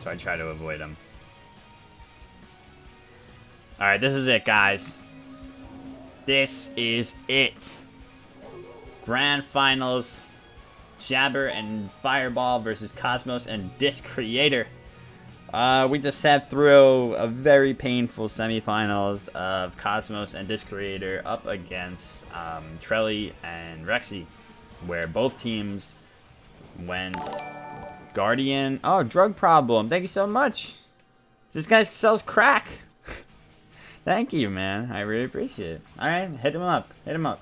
So I try to avoid them. Alright, this is it, guys. This is it. Grand Finals. Jabber and Fireball versus Cosmos and Disc Creator. We just sat through a very painful semifinals of Cosmos and Disc Creator up against Trelly and Rexy, where both teams went Guardian. Oh, drug problem. Thank you so much. This guy sells crack. Thank you, man. I really appreciate it. Alright, hit him up. Hit him up.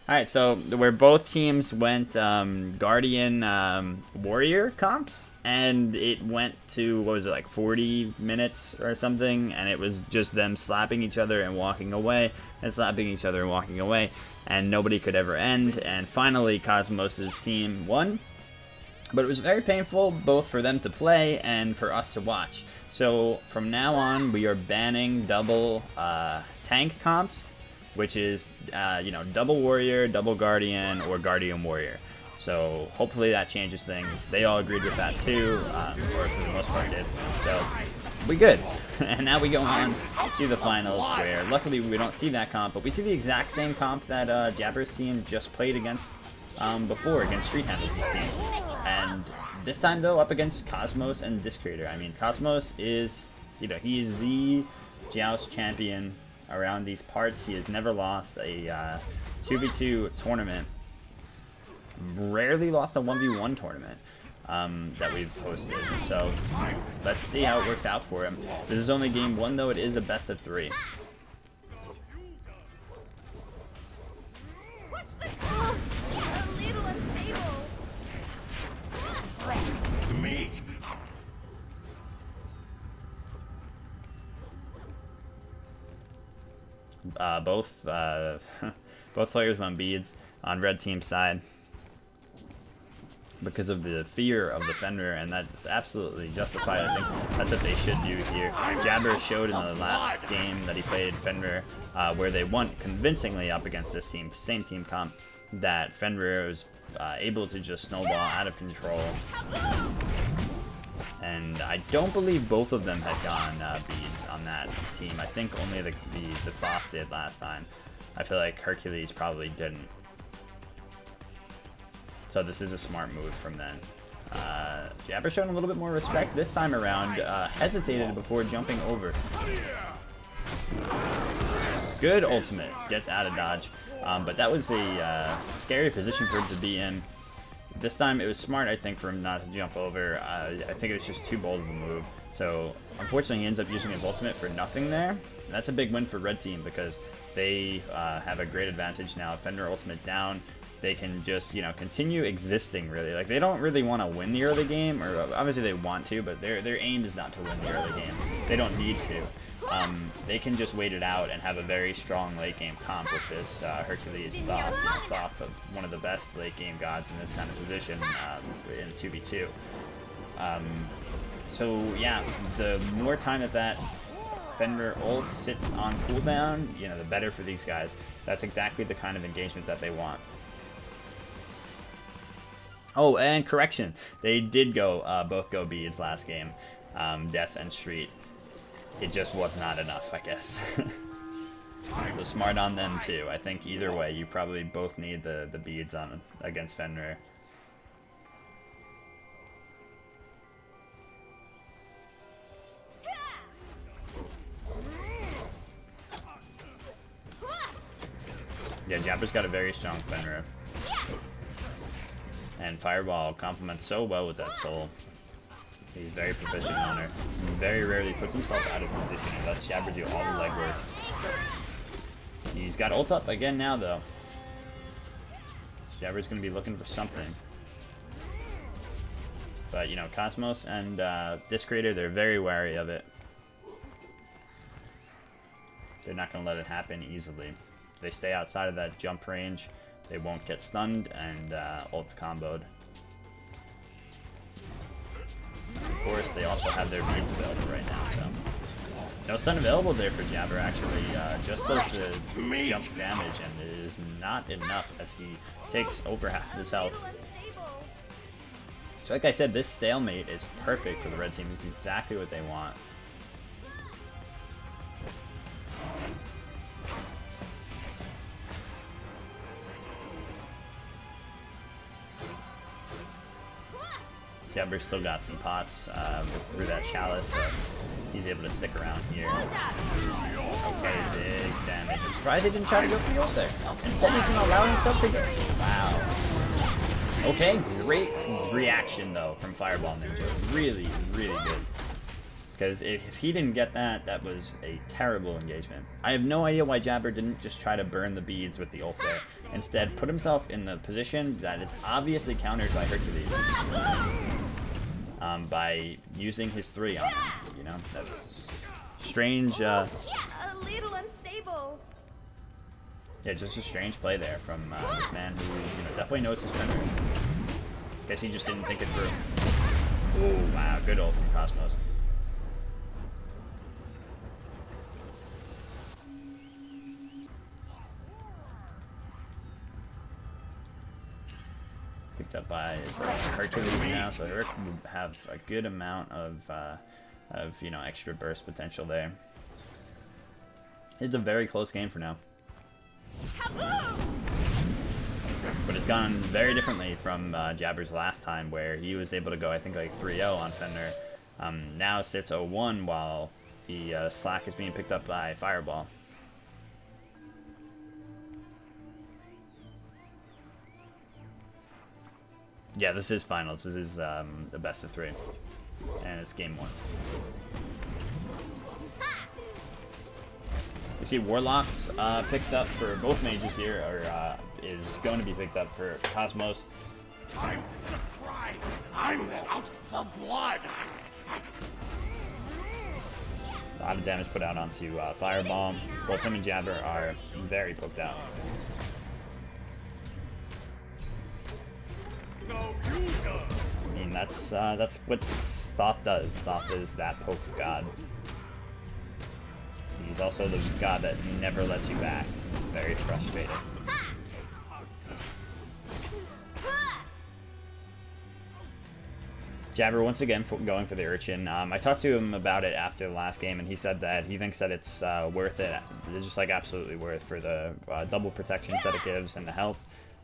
Alright, so where both teams went Guardian Warrior comps, and it went to, what was it, like 40 minutes or something, and it was just them slapping each other and walking away, and slapping each other and walking away, and nobody could ever end, and finally Cosmos' team won. But it was very painful, both for them to play and for us to watch. So from now on, we are banning double tank comps, which is, you know, double Warrior, double Guardian, or Guardian Warrior. So hopefully that changes things. They all agreed with that too, or for the most part did. So we good. And now we go on to the finals, where luckily we don't see that comp, but we see the exact same comp that Jabber's team just played against before, against Street Handles' team. And this time, though, up against Cosmos and Disc Creator. I mean, Cosmos is, you know, he's the Joust champion around these parts. He has never lost a 2v2 tournament. Rarely lost a 1v1 tournament that we've hosted. So let's see how it works out for him. This is only game 1, though. It is a best of 3. Meat. Both players won beads on red team's side because of the fear of the Fenrir, and that's absolutely justified. I think that's what they should do here. Jabber showed in the last game that he played Fenrir, where they won convincingly up against this team, same team comp, that Fenrir was able to just snowball out of control. And I don't believe both of them had gone beads on that team. I think only the Thoth did last time. I feel like Hercules probably didn't. So this is a smart move from them. Jabber showing a little bit more respect this time around. Hesitated before jumping over. Good ultimate. Gets out of dodge. But that was a scary position for him to be in. This time it was smart, I think, for him not to jump over. I think it was just too bold of a move. So unfortunately he ends up using his ultimate for nothing there. And that's a big win for red team because they have a great advantage now. Fenrir ultimate down. They can just, you know, continue existing, really. Like, they don't really want to win the early game, or obviously they want to, but their aim is not to win the early game. They don't need to. They can just wait it out and have a very strong late game comp with this Hercules Thoth. You know, Thoth, one of the best late game gods in this kind of position in 2v2. So yeah, the more time that Fenrir ult sits on cooldown, you know, the better for these guys. That's exactly the kind of engagement that they want. Oh, and correction, they did go both go beads last game, Death and Street. It just was not enough, I guess. So smart on them too. I think either way, you probably both need the beads on against Fenrir. Yeah, Jabber's got a very strong Fenrir. And Fireball complements so well with that soul. He's very proficient on her. Very rarely puts himself out of position and lets Jabber do all the legwork. He's got ult up again now, though. Jabber's going to be looking for something. But, you know, Cosmos and Disc Creator, they're very wary of it. They're not going to let it happen easily. If they stay outside of that jump range, they won't get stunned and ult comboed. Of course, they also have their beads available right now, so no stun available there for Jabber, actually. Just does the jump damage, and it is not enough as he takes over half of his health. Like I said, this stalemate is perfect for the red team. It's exactly what they want. Jabber's still got some pots through that chalice, so he's able to stick around here. Okay, big damage. I'm surprised he didn't try to go for the ult there. And then he's gonna allow himself to go. Wow. Okay, great reaction though from Fireball Ninja. Really, really good. Because if he didn't get that, that was a terrible engagement. I have no idea why Jabber didn't just try to burn the beads with the ult there. Instead, put himself in the position that is obviously countered by Hercules. By using his 3 on him, you know? That was strange, yeah, a little unstable. Yeah, just a strange play there from this man who, you know, definitely knows his Fenrir. Guess he just didn't think it through. Oh, wow, good ult from Cosmos. Picked up by Hercules now, so Herc will have a good amount of you know, extra burst potential there. It's a very close game for now. But it's gone very differently from Jabber's last time, where he was able to go, I think, like 3-0 on Fenrir. Now sits 0-1 while the slack is being picked up by Fireball. Yeah, this is finals. This is the best of 3. And it's game 1. You see Warlock's picked up for both mages here, or is going to be picked up for Cosmos. Time to cry. I'm out of blood. A lot of damage put out onto Fireball. Both him and Jabber are very poked out. I mean, that's what Thoth does. Thoth is that poke god. He's also the god that never lets you back. He's very frustrated. Jabber once again going for the Urchin. I talked to him about it after the last game, and he said that he thinks that it's worth it. It's just like absolutely worth for the double protections that it gives and the health.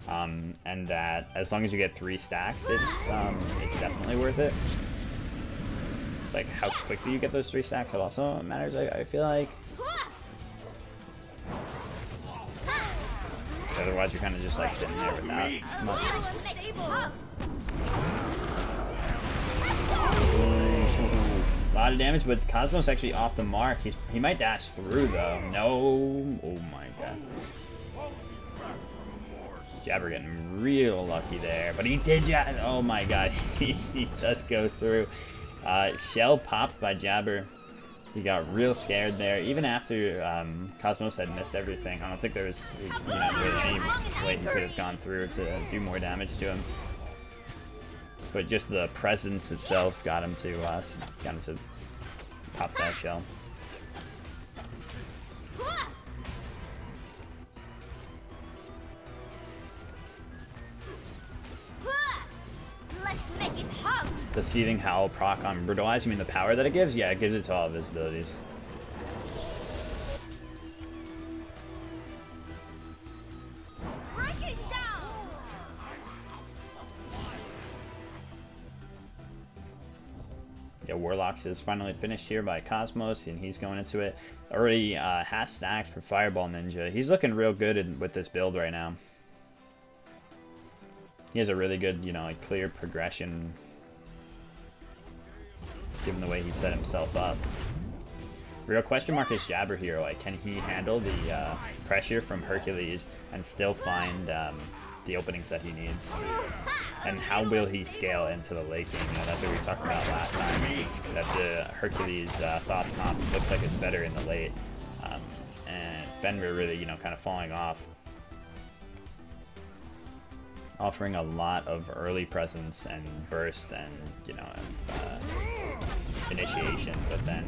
And that as long as you get 3 stacks, it's definitely worth it. It's like how quickly you get those 3 stacks that also matters. I feel like. Otherwise, you're kind of just like sitting there without much. A lot of damage, but Cosmos actually off the mark. He might dash through though. No, oh my god. Jabber getting real lucky there, but he did oh my god, he does go through. Shell popped by Jabber. He got real scared there, even after Cosmos had missed everything. I don't think there was really any way he could have gone through to do more damage to him. But just the presence itself got him to pop that shell. The Seething Howl proc on Brutalize, you mean the power that it gives? Yeah, it gives it to all of his abilities. Yeah, Warlocks is finally finished here by Cosmos, and he's going into it. Already half stacked for Fireball Ninja. He's looking real good with this build right now. He has a really good, like clear progression, given the way he set himself up. Real question mark is Jabber here. Like, can he handle the pressure from Hercules and still find the openings that he needs? And how will he scale into the late game? That's what we talked about last time. That the Hercules Thoth comp looks like it's better in the late, and Fenrir really, kind of falling off. Offering a lot of early presence and burst and, initiation, but then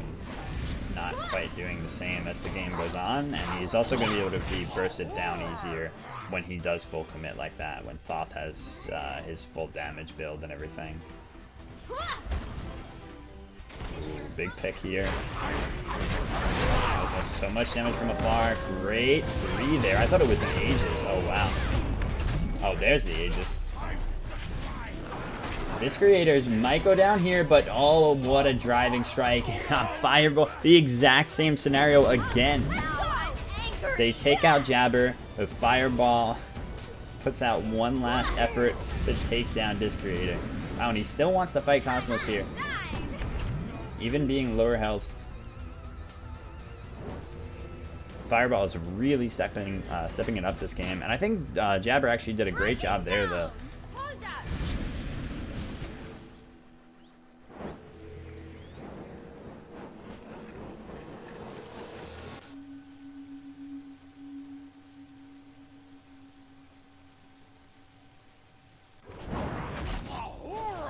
not quite doing the same as the game goes on. And he's also going to be able to be bursted down easier when he does full commit like that, when Thoth has his full damage build and everything. Big pick here. Oh, so much damage from afar. Great 3 there. I thought it was an Aegis. Oh, wow. Oh, there's the Aegis. This creators might go down here, but oh, what a driving strike. Fireball. The exact same scenario again. They take out Jabber. The Fireball puts out one last effort to take down this creator. Wow, and he still wants to fight Cosmos here. Even being lower health. Fireball is really stepping it up this game. And I think Jabber actually did a great job there, though.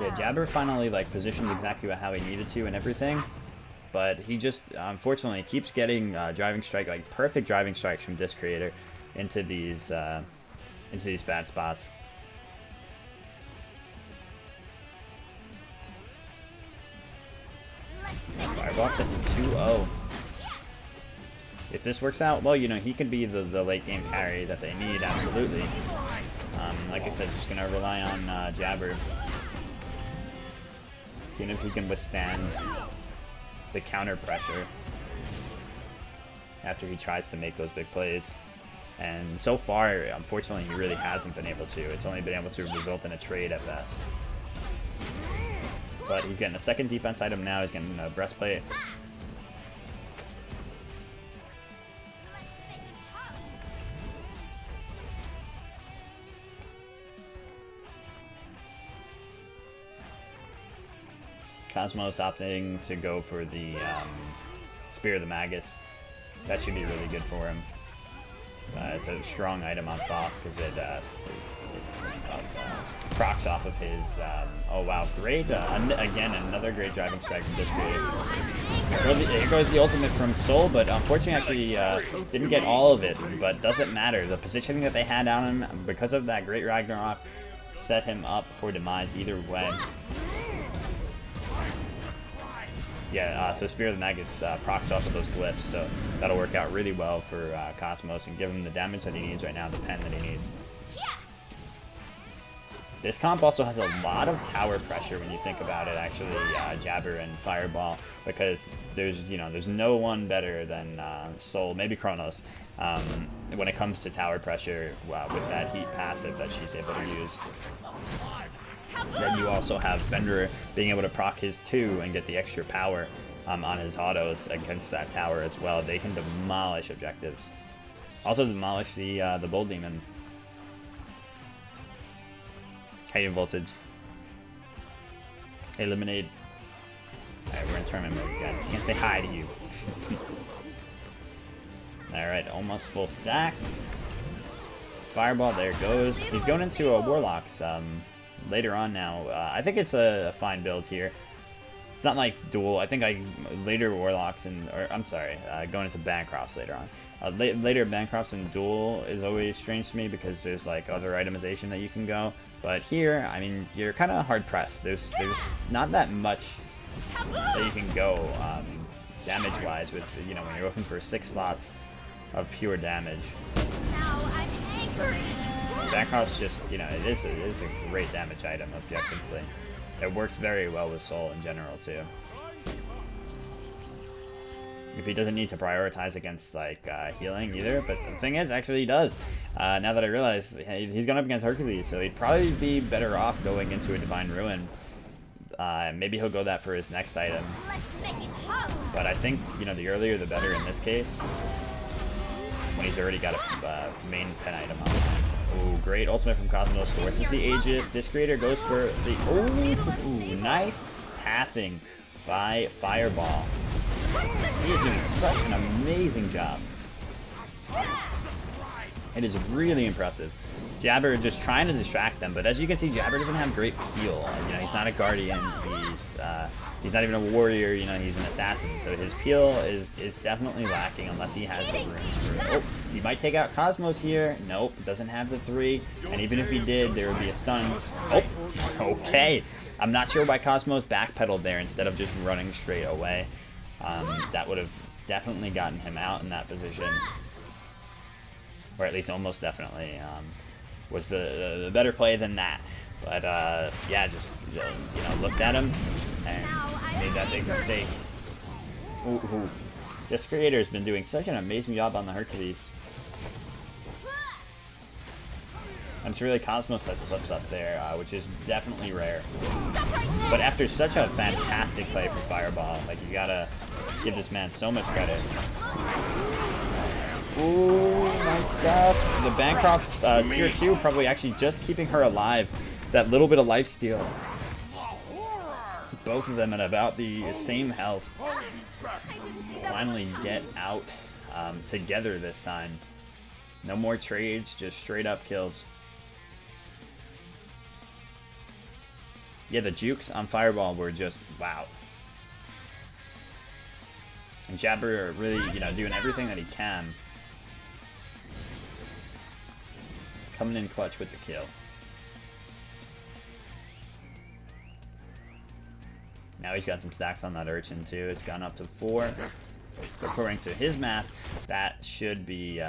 Yeah, Jabber finally like positioned exactly how he needed to and everything, but he just unfortunately keeps getting driving strike, like perfect driving strikes from this creator into these bad spots. Fireball set to 2-0. If this works out, well, you know, he could be the late game carry that they need, absolutely. Like I said, just gonna rely on Jabber. Seeing if he can withstand the counter pressure after he tries to make those big plays. And so far, unfortunately, he really hasn't been able to. It's only been able to result in a trade at best. But he's getting a second defense item now. He's getting a breastplate. Cosmos opting to go for the Spear of the Magus. That should be really good for him. It's a strong item on Thoth because it procs off of his. Oh wow, great! Again, another great driving strike from this creator. Here goes the ultimate from Soul, but unfortunately actually didn't get all of it. But doesn't matter. The positioning that they had on him because of that great Ragnarok set him up for demise either way. Yeah, so Spear of the Magus procs off of those glyphs, so that'll work out really well for Cosmos and give him the damage that he needs right now, the pen that he needs. This comp also has a lot of tower pressure when you think about it, actually, Jabber and Fireball, because there's no one better than Soul, maybe Kronos, when it comes to tower pressure with that heat passive that she's able to use. Then you also have Fenrir being able to proc his 2 and get the extra power on his autos against that tower as well. They can demolish objectives. Also demolish the Bold Demon. Hey, Voltage. Hey, Lemonade. Alright, we're in tournament mode, guys. I can't say hi to you. Alright, almost full stacked. Fireball, there it goes. He's going into a Warlocks later on now. I think it's a fine build here. It's not like Duel. I think later Warlocks I'm sorry, going into Bancrofts later on. Later Bancrofts and Duel is always strange to me because there's like other itemization that you can go. But here, I mean, you're kind of hard pressed. There's not that much that you can go damage wise with, you know, when you're looking for 6 slots of pure damage. Bancroft's just, you know, it is a great damage item objectively. It works very well with Soul in general too. If he doesn't need to prioritize against like healing either, but the thing is, actually he does. Now that I realize he's going up against Hercules, so he'd probably be better off going into a Divine Ruin. Maybe he'll go that for his next item. But I think, you know, the earlier the better in this case. When he's already got a main pen item on him. Oh, great ultimate from Cosmos forces the Aegis. This creator goes for the... Oh, nice pathing by Fireball. He is doing such an amazing job. It is really impressive. Jabber just trying to distract them, but as you can see, Jabber doesn't have great peel. You know, he's not a guardian. He's not even a warrior. You know, he's an assassin. So his peel is definitely lacking unless he has the runes for it. Oh, he might take out Cosmos here. Nope, doesn't have the 3. And even if he did, there would be a stun. Oh, okay. I'm not sure why Cosmos backpedaled there instead of just running straight away. That would have definitely gotten him out in that position. Or at least almost definitely. Was the better play than that. But yeah, just you know, looked at him and made that big mistake. Ooh. This creator has been doing such an amazing job on the Hercules. And it's really Cosmos that slips up there, which is definitely rare. But after such a fantastic play for Fireball, like, you gotta give this man so much credit. Ooh, nice stuff. The Bancroft's tier 2 probably actually just keeping her alive. That little bit of lifesteal. Both of them at about the same health. Finally get out together this time. No more trades, just straight up kills. Yeah, the jukes on Fireball were just wow. And Jabber really, you know, doing everything that he can. Coming in clutch with the kill. Now he's got some stacks on that Urchin too. It's gone up to 4. According to his math, that should be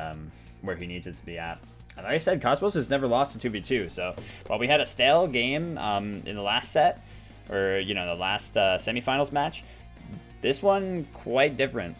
where he needs it to be at. And like I said, Cosmos has never lost a 2v2, so while we had a stale game in the last set, or, you know, the last semifinals match, this one quite different.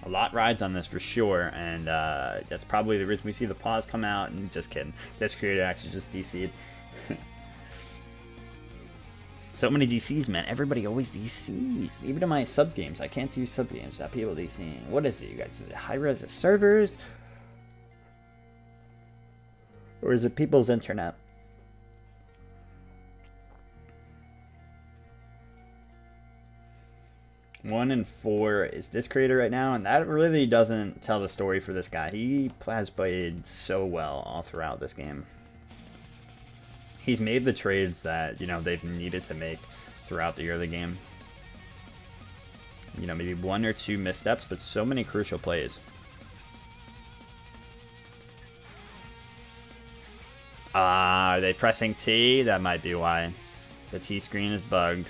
A lot rides on this for sure, and that's probably the reason we see the pause come out. And just kidding, this creator actually just DC'd. So many DCs, man. Everybody always DCs. Even in my sub games, I can't do sub games without people DCing. What is it, you guys? Is it high res servers, or is it people's internet? One and 4 is this creator right now, and that really doesn't tell the story for this guy. He has played so well all throughout this game. He's made the trades that, you know, they've needed to make throughout the early game. You know, maybe 1 or 2 missteps, but so many crucial plays. Are they pressing T? That might be why. The T screen is bugged.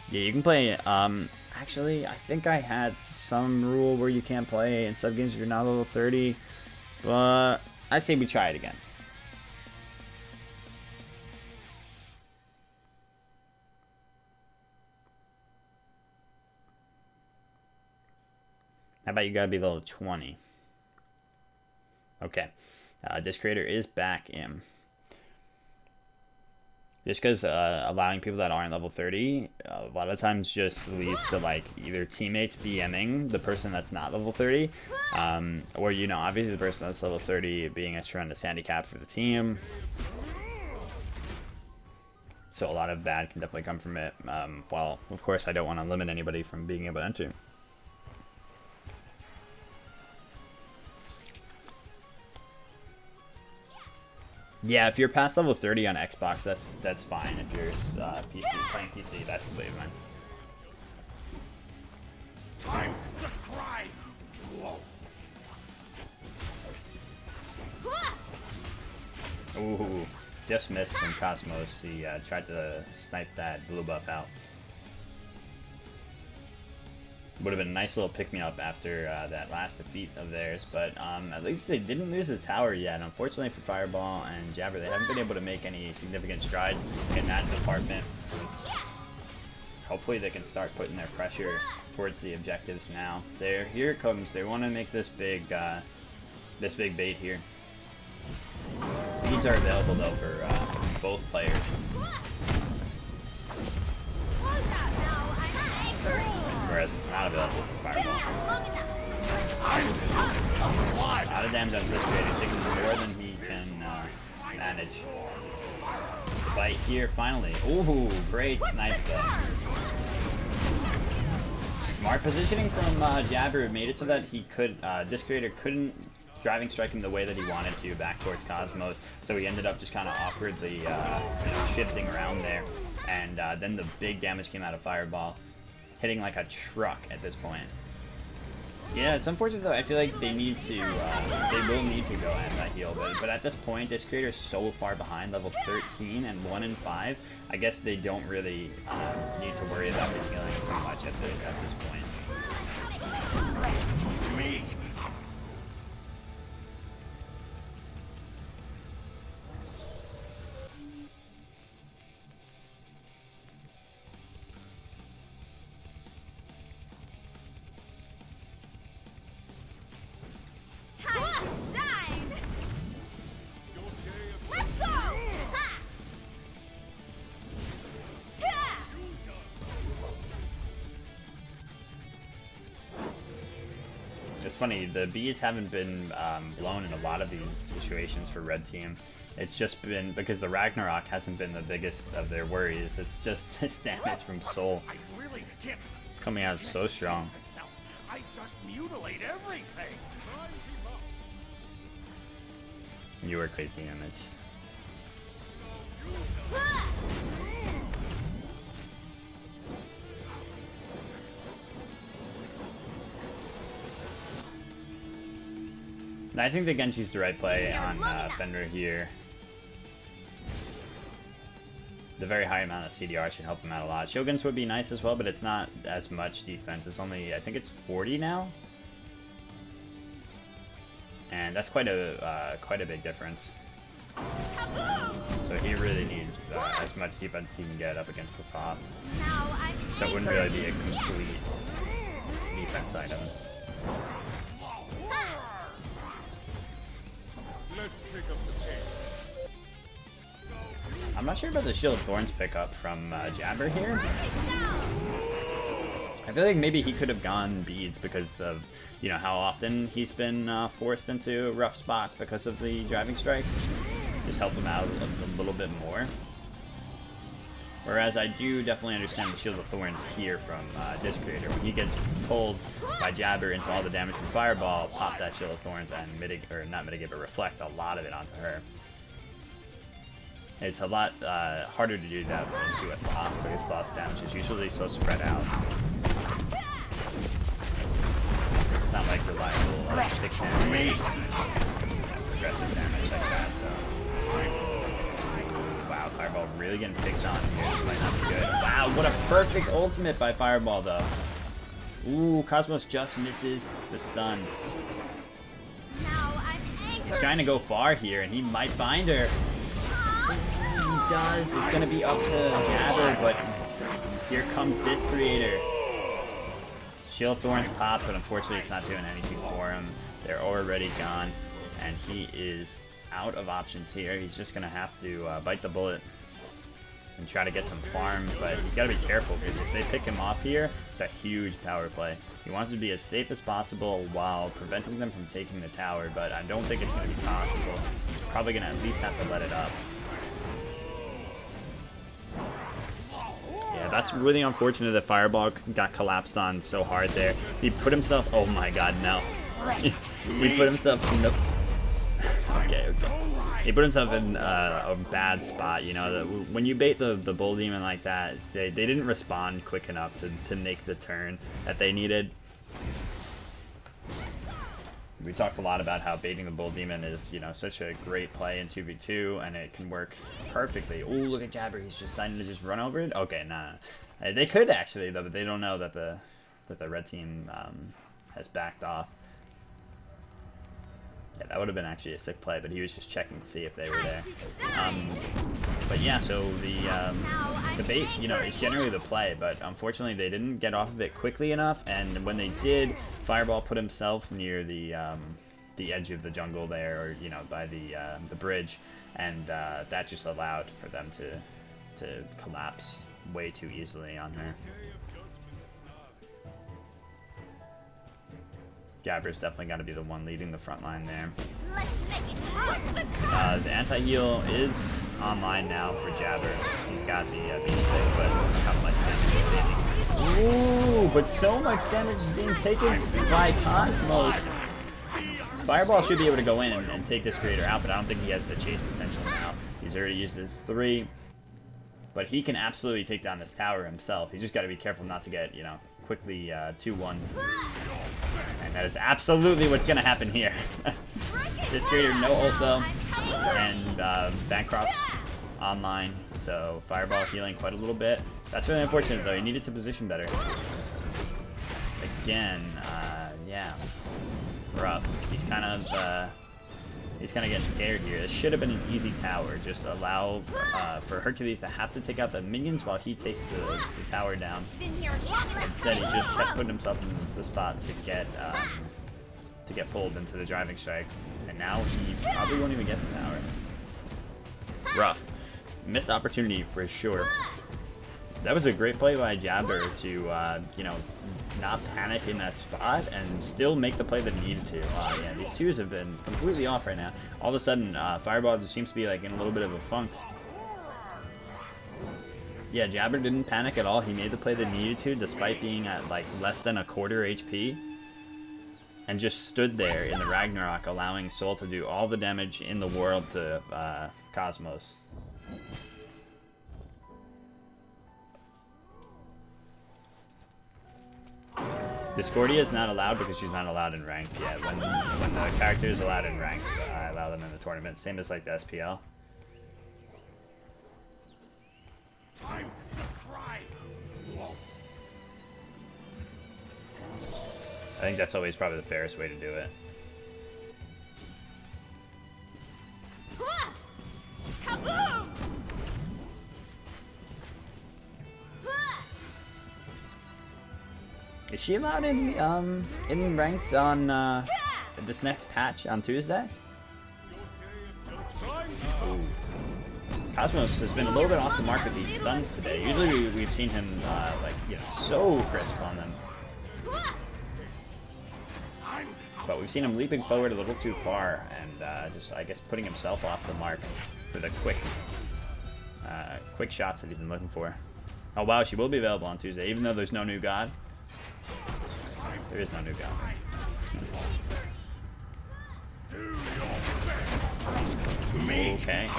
Yeah, you can play, actually, I think I had some rule where you can't play in sub games if you're not level 30, but I'd say we try it again. How about you gotta be level 20? Okay, this creator is back in. Just because allowing people that aren't level 30 a lot of times just leads to, like, either teammates BMing the person that's not level 30, or, you know, obviously the person that's level 30 being a tremendous handicap for the team. So a lot of bad can definitely come from it. Well, of course, I don't want to limit anybody from being able to enter. Yeah, if you're past level 30 on Xbox, that's fine. If you're PC, playing PC, that's completely fine. Time to cry wolf. Ooh, just missed from Cosmos. He tried to snipe that blue buff out. Would have been a nice little pick-me-up after that last defeat of theirs, but at least they didn't lose the tower yet. Unfortunately for Fireball and Jabber, they haven't been able to make any significant strides in that department. Hopefully they can start putting their pressure towards the objectives now. Here it comes. They want to make this big bait here. Beads are available though for both players. Whereas it's not available for Fireball. A lot of damage on this creator, taking more than he can manage. Fight here finally. Ooh, great snipe though. Smart positioning from Jabber made it so that he could, this creator couldn't driving strike him the way that he wanted to back towards Cosmos, so he ended up just kind of awkwardly shifting around there, and then the big damage came out of Fireball, hitting like a truck at this point. Yeah, it's unfortunate though. I feel like they need to, they will need to go anti-heal, but at this point, this creator's so far behind, level 13 and 1 in 5. I guess they don't really need to worry about his healing so much at this point. It's funny, the beads haven't been blown in a lot of these situations for red team. It's just been because the Ragnarok hasn't been the biggest of their worries. It's just this damage from Soul coming out so strong. I just mutilate everything. You were crazy, Image. I think the Genji's the right play on Fenrir here. The very high amount of CDR should help him out a lot. Shoguns would be nice as well, but it's not as much defense. It's only, I think it's 40 now. And that's quite a big difference. So he really needs as much defense as he can get up against the Thoth. So it wouldn't really be a complete defense item. Let's pick up the pace. I'm not sure about the Shield of Thorns pickup from Jabber here. I feel like maybe he could have gone beads because of, you know, how often he's been forced into rough spots because of the driving strike. Just help him out a little bit more. Whereas I do definitely understand the Shield of Thorns here from Disc Creator. When he gets pulled by Jabber into all the damage from Fireball, pop that Shield of Thorns and mitigate, or not mitigate, but reflect a lot of it onto her. It's a lot harder to do that into a Thoth because Thoth's damage is usually so spread out. It's not like reliable stick damage, progressive damage like that, so. Wow, Fireball really getting picked on here. Might not be good. Wow, what a perfect ultimate by Fireball, though. Ooh, Cosmos just misses the stun. He's trying to go far here, and he might find her. He does. It's going to be up to Jabber, but here comes Disc Creator. Shield Thorns pop, but unfortunately it's not doing anything for him. They're already gone, and he is out of options here. He's just gonna have to bite the bullet and try to get some farm, but he's got to be careful because if they pick him off here, it's a huge power play. He wants to be as safe as possible while preventing them from taking the tower, but I don't think it's going to be possible. He's probably going to at least have to let it up. Yeah, that's really unfortunate that Fireball got collapsed on so hard there. He put himself, oh my god, no. He put himself in the... Okay. He put himself in a bad spot, you know. When you bait the Bull Demon like that, they didn't respond quick enough to make the turn that they needed. We talked a lot about how baiting the Bull Demon is, you know, such a great play in 2v2, and it can work perfectly. Ooh, look at Jabber. He's just deciding to just run over it. Okay, nah. They could actually, though, but they don't know that the red team has backed off. Yeah, that would have been actually a sick play, but he was just checking to see if they were there. But yeah, so the bait, you know, is generally the play, but unfortunately they didn't get off of it quickly enough, and when they did, Fireball put himself near the edge of the jungle there, or, you know, by the bridge, and that just allowed for them to collapse way too easily on her. Jabber's definitely got to be the one leading the front line there. The anti-heal is online now for Jabber. He's got the beast stick, but how much damage is taking? Ooh, but so much damage is being taken by Cosmos. Fireball should be able to go in and take this creator out, but I don't think he has the chase potential now. He's already used his 3. But he can absolutely take down this tower himself. He's just got to be careful not to get, you know, quickly 2-1. And that is absolutely what's going to happen here. This creator, no ult though. And Bancroft's online. So Fireball healing quite a little bit. That's really unfortunate though. He needed to position better. Again, yeah. Rough. He's kind of getting scared here. This should have been an easy tower. Just allow for Hercules to have to take out the minions while he takes the tower down. Instead, he just kept putting himself in the spot to get pulled into the driving strike. And now he probably won't even get the tower. Rough. Missed opportunity for sure. That was a great play by Jabber to, you know, not panic in that spot and still make the play that he needed to. Yeah, these twos have been completely off right now. All of a sudden, Fireball just seems to be like in a little bit of a funk. Yeah, Jabber didn't panic at all. He made the play that he needed to, despite being at like less than a quarter HP. And just stood there in the Ragnarok, allowing Soul to do all the damage in the world to Cosmos. Discordia is not allowed because she's not allowed in ranked yet. When the character is allowed in ranked, I allow them in the tournament. Same as like the SPL. Time to cry. I think that's always probably the fairest way to do it. Kaboom! Is she allowed in ranked on this next patch on Tuesday? Ooh. Cosmos has been a little bit off the mark with these stuns today. Usually we've seen him like, you know, so crisp on them. But we've seen him leaping forward a little too far and just, I guess, putting himself off the mark for the quick shots that he's been looking for. Oh wow, she will be available on Tuesday, even though there's no new god. There is no new god. Okay.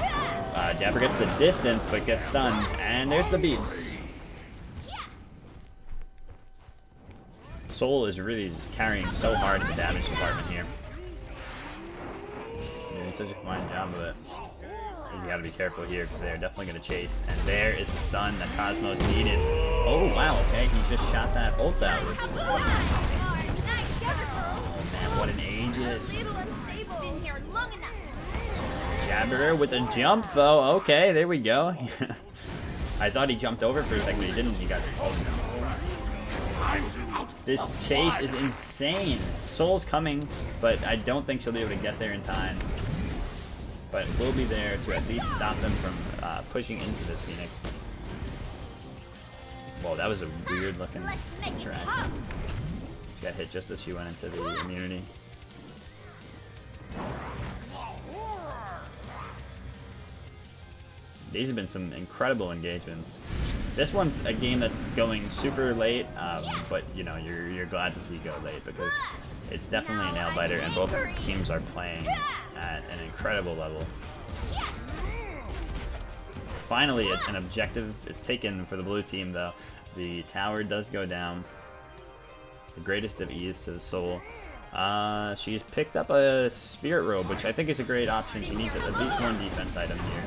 Jabber gets the distance, but gets stunned. And there's the beats. Soul is really just carrying so hard in the damage department here. Doing such a fine job of it. He's got to be careful here because they're definitely going to chase. And there is the stun that Cosmos needed. Oh, wow, okay. He just shot that ult out. Oh, man, what an Aegis. Jabber with a jump, though. Okay, there we go. I thought he jumped over for a second, but he didn't. He got... Oh, no. This chase is insane. Soul's coming, but I don't think she'll be able to get there in time. But we'll be there to at least stop them from pushing into this Phoenix. Whoa, that was a weird looking interaction. She got hit just as she went into the immunity. These have been some incredible engagements. This one's a game that's going super late, but you know, you're glad to see go late because it's definitely a nail biter, and both teams are playing at an incredible level. Finally, an objective is taken for the blue team, though. The tower does go down. The greatest of ease to the Soul. She's picked up a Spirit Robe, which I think is a great option. She needs at least one defense item here.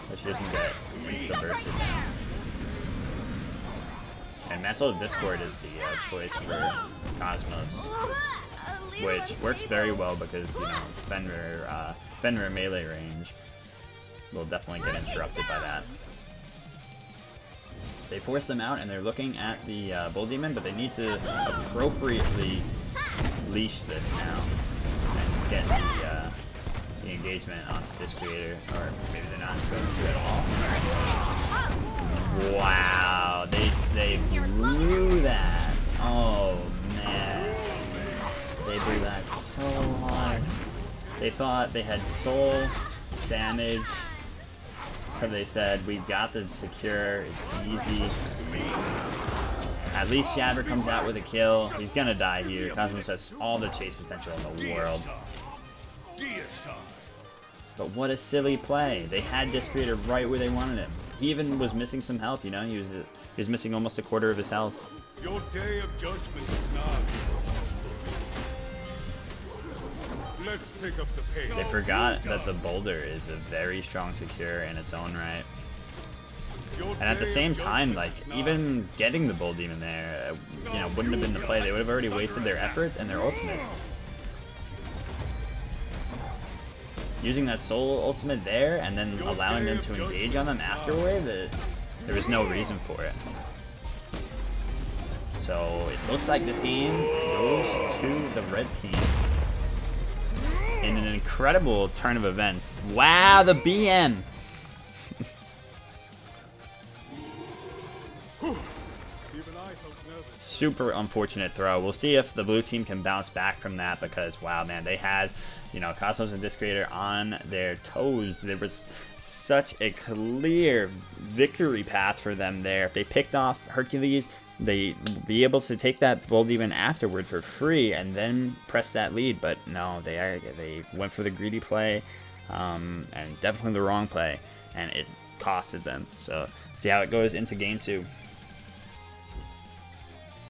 But she doesn't get insta-bursted now. And Mantle of Discord is the choice for Cosmos, which works very well because, you know, Fenrir melee range will definitely get interrupted by that. They force them out and they're looking at the Bull Demon, but they need to appropriately leash this now and get the engagement onto this creator, or maybe they're not going to at all. Wow, they blew that. Oh man, they blew that so hard. They thought they had soul damage, so they said, we got the secure, it's easy. At least Jabber comes out with a kill. He's gonna die here. Cosmos has all the chase potential in the world. But what a silly play. They had Disc Creator right where they wanted him. He even was missing some health, you know? He was missing almost a quarter of his health. Your day of judgment is nigh. Let's pick up the pace. They forgot that the boulder is a very strong secure in its own right. And at the same time, like, even getting the Bull Demon there, you know, wouldn't have been the play. They would have already wasted their efforts and their ultimates. Using that Soul ultimate there and then allowing them to engage on them afterward, there was no reason for it. So it looks like this game goes to the red team in an incredible turn of events. Wow, the BM! Super unfortunate throw. We'll see if the blue team can bounce back from that because, wow, man, they had, you know, Cosmos and Disc Creator on their toes. There was such a clear victory path for them there. If they picked off Hercules, they'd be able to take that Bull Demon afterward for free and then press that lead. But no, they went for the greedy play and definitely the wrong play, and it costed them. So see how it goes into game 2.